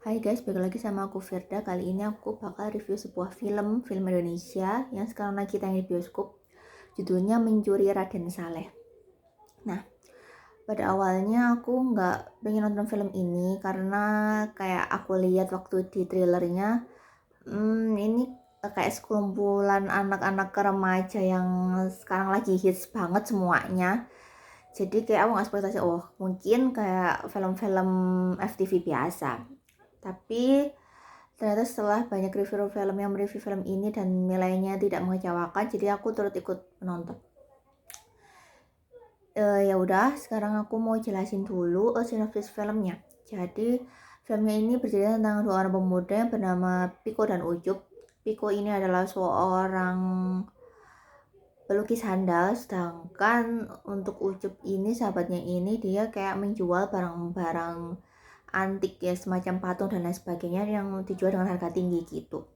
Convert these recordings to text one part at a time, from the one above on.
Hai guys, balik lagi sama aku Firda. Kali ini aku bakal review sebuah film Indonesia yang sekarang lagi tayang di bioskop. Judulnya Mencuri Raden Saleh. Nah, pada awalnya aku nggak pengen nonton film ini karena kayak aku lihat waktu di trailernya, ini kayak sekumpulan anak-anak remaja yang sekarang lagi hits banget semuanya. Jadi kayak aku nggak ekspektasi, mungkin kayak film-film FTV biasa. Tapi ternyata setelah banyak review film yang mereview film ini dan nilainya tidak mengecewakan, jadi aku turut ikut menonton. Ya udah, sekarang aku mau jelasin dulu sinopsis filmnya. Jadi filmnya ini bercerita tentang dua orang pemuda yang bernama Piko dan Ucup. Piko ini adalah seorang pelukis handal, sedangkan untuk Ucup ini, sahabatnya ini, dia kayak menjual barang-barang antik ya, semacam patung dan lain sebagainya yang dijual dengan harga tinggi gitu.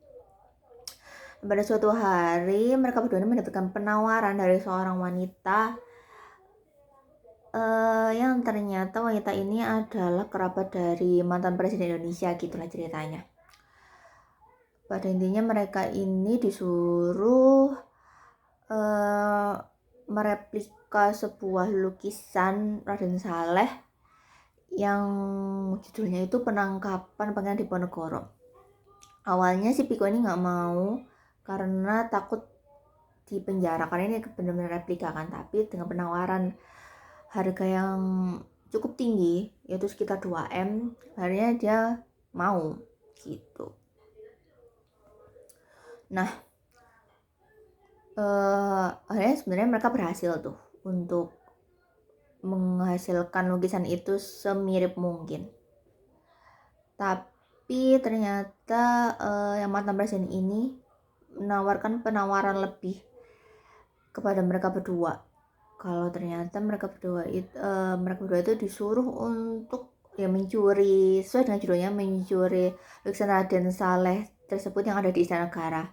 Pada suatu hari mereka berdua mendapatkan penawaran dari seorang wanita yang ternyata wanita ini adalah kerabat dari mantan presiden Indonesia, gitulah ceritanya. Pada intinya mereka ini disuruh mereplika sebuah lukisan Raden Saleh yang judulnya itu Penangkapan Pangeran Diponegoro. Awalnya si Piko ini nggak mau karena takut di penjara, karena ini benar-benar replika kan. Tapi dengan penawaran harga yang cukup tinggi, yaitu sekitar 2M, akhirnya dia mau gitu. Nah, akhirnya sebenarnya mereka berhasil tuh untuk menghasilkan lukisan itu semirip mungkin. Tapi ternyata yang mantan presiden ini menawarkan penawaran lebih kepada mereka berdua. Kalau ternyata mereka berdua itu disuruh untuk mencuri, sesuai dengan judulnya, mencuri lukisan Raden Saleh tersebut yang ada di Istana Negara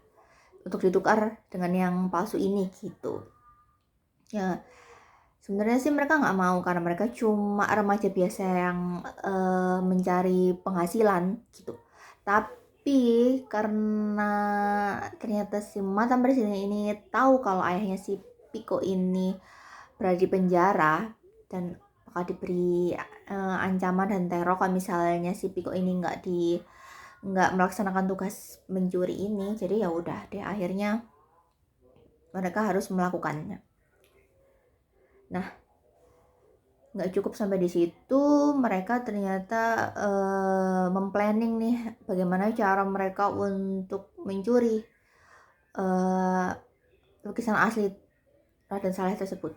untuk ditukar dengan yang palsu ini gitu. Ya, sebenarnya sih mereka nggak mau karena mereka cuma remaja biasa yang mencari penghasilan gitu. Tapi karena ternyata si mantan presiden ini tahu kalau ayahnya si Piko ini berada di penjara dan bakal diberi ancaman dan teror kalau misalnya si Piko ini nggak melaksanakan tugas mencuri ini. Jadi ya udah deh, akhirnya mereka harus melakukannya. Nah, nggak cukup sampai di situ, mereka ternyata memplanning nih bagaimana cara mereka untuk mencuri lukisan asli Raden Saleh tersebut.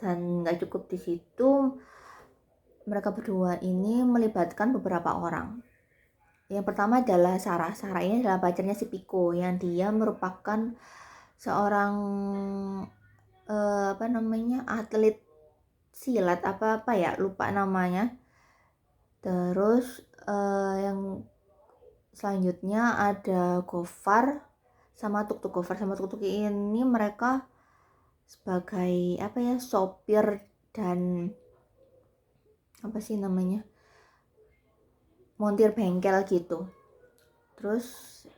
Dan nggak cukup di situ, mereka berdua ini melibatkan beberapa orang. Yang pertama adalah Sarah. Sarah ini adalah pacarnya si Piko, yang dia merupakan seorang atlet silat apa ya, lupa namanya. Terus yang selanjutnya ada Gofar sama Tuk Gofar sama Tuk ini mereka sebagai sopir dan montir bengkel gitu. Terus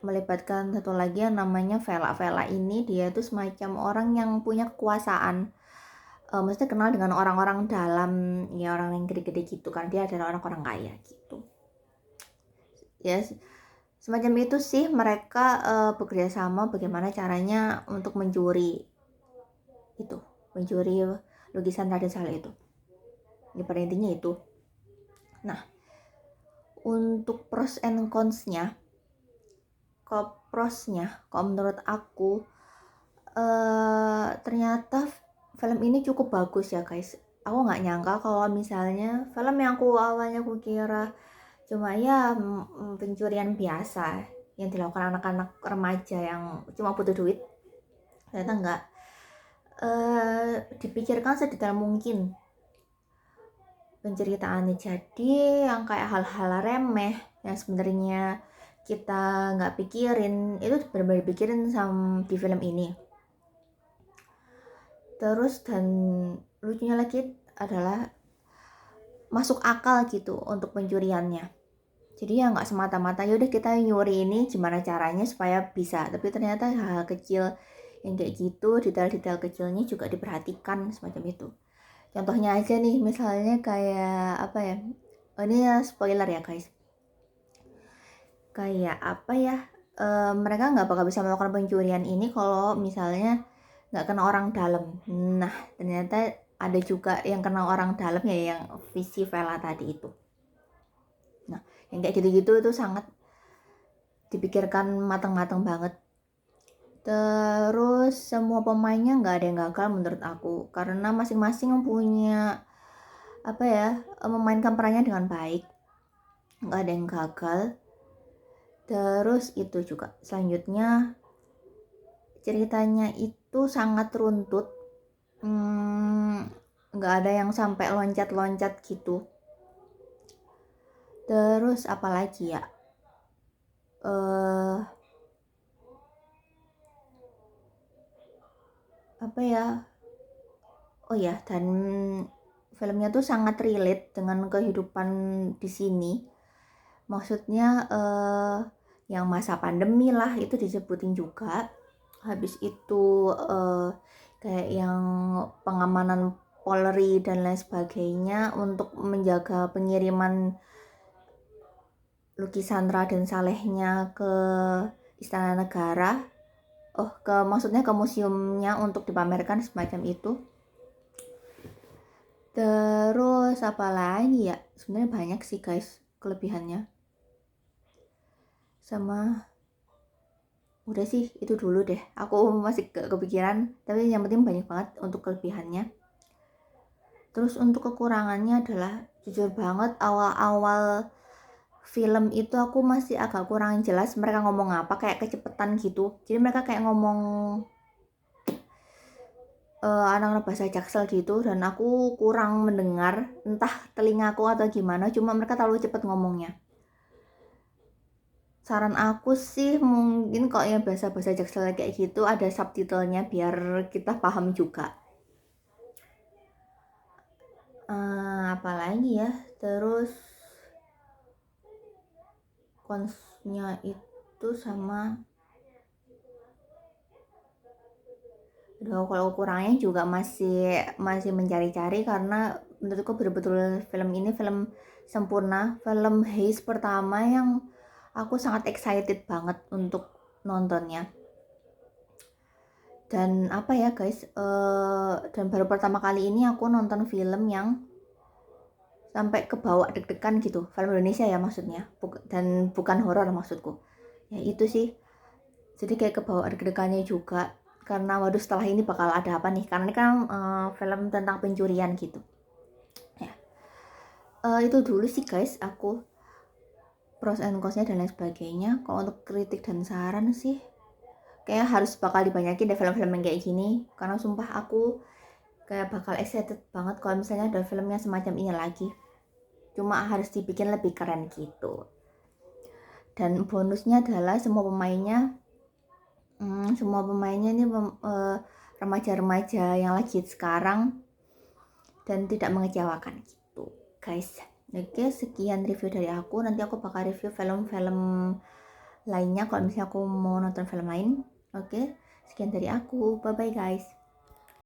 melibatkan satu lagi yang namanya Vela. Vela ini dia tuh semacam orang yang punya kekuasaan, maksudnya kenal dengan orang-orang dalam ya, orang yang gede-gede gitu kan, dia adalah orang-orang kaya gitu ya. Semacam itu sih mereka bekerja sama bagaimana caranya untuk mencuri lukisan Raden Saleh itu. Ini pada intinya itu. Nah, untuk pros and cons-nya, kalau menurut aku ternyata film ini cukup bagus ya guys. Aku nggak nyangka kalau misalnya film yang awalnya aku kira cuma ya pencurian biasa yang dilakukan anak-anak remaja yang cuma butuh duit, ternyata nggak dipikirkan sedetail mungkin penceritaannya. Jadi yang kayak hal-hal remeh yang sebenarnya kita nggak pikirin, itu benar-benar dipikirin sama di film ini. Terus dan lucunya lagi adalah masuk akal gitu untuk pencuriannya. Jadi ya nggak semata-mata yaudah kita nyuri ini gimana caranya supaya bisa, tapi ternyata hal-hal kecil yang kayak gitu, detail-detail kecilnya juga diperhatikan semacam itu. Contohnya aja nih, misalnya kayak apa ya, ini ya spoiler ya guys, kayak apa ya, mereka nggak bakal bisa melakukan pencurian ini kalau misalnya nggak kena orang dalam. Nah ternyata ada juga yang kena orang dalam ya, yang visi Vela tadi itu. Nah yang kayak gitu-gitu itu sangat dipikirkan matang-matang banget. Terus semua pemainnya nggak ada yang gagal menurut aku, karena masing-masing punya apa ya, memainkan perannya dengan baik, nggak ada yang gagal. Terus itu juga selanjutnya ceritanya itu sangat runtut, nggak ada yang sampai loncat-loncat gitu. Terus apalagi ya, apa ya, oh ya, dan filmnya tuh sangat relate dengan kehidupan di sini. Maksudnya yang masa pandemi lah itu disebutin juga. Habis itu kayak yang pengamanan Polri dan lain sebagainya untuk menjaga pengiriman lukisan Raden Salehnya ke Istana Negara. Maksudnya ke museumnya untuk dipamerkan semacam itu. Terus apa lagi ya? Sebenarnya banyak sih guys kelebihannya. Sama udah sih itu dulu deh. Aku masih kepikiran, tapi yang penting banyak banget untuk kelebihannya. Terus untuk kekurangannya adalah jujur banget awal-awal film itu aku masih agak kurang jelas mereka ngomong apa, kayak kecepetan gitu. Jadi mereka kayak ngomong anak-anak bahasa Jaksel gitu, dan aku kurang mendengar, entah telingaku atau gimana, cuma mereka terlalu cepet ngomongnya. Saran aku sih mungkin kalau yang bahasa-bahasa Jaksel kayak gitu ada subtitlenya biar kita paham juga. Apalagi ya, terus konsnya itu sama kalau kurangnya juga masih mencari-cari, karena menurutku betul-betul film ini film sempurna, film Haze pertama yang aku sangat excited banget untuk nontonnya. Dan apa ya guys, dan baru pertama kali ini aku nonton film yang sampai kebawa deg-degan gitu, film Indonesia ya maksudnya, dan bukan horor maksudku ya itu sih. Jadi kayak kebawa deg-degannya juga, karena waduh setelah ini bakal ada apa nih, karena ini kan film tentang pencurian gitu ya. Itu dulu sih guys aku, pros and cons-nya dan lain sebagainya. Kalau untuk kritik dan saran sih kayak harus bakal dibanyakin deh film-film yang kayak gini, karena sumpah aku kayak bakal excited banget kalau misalnya ada filmnya semacam ini lagi, cuma harus dibikin lebih keren gitu. Dan bonusnya adalah semua pemainnya ini remaja-remaja yang lagi sekarang dan tidak mengecewakan gitu guys. Oke, sekian review dari aku. Nanti aku bakal review film-film lainnya kalau misalnya aku mau nonton film lain. Oke, sekian dari aku, bye bye guys.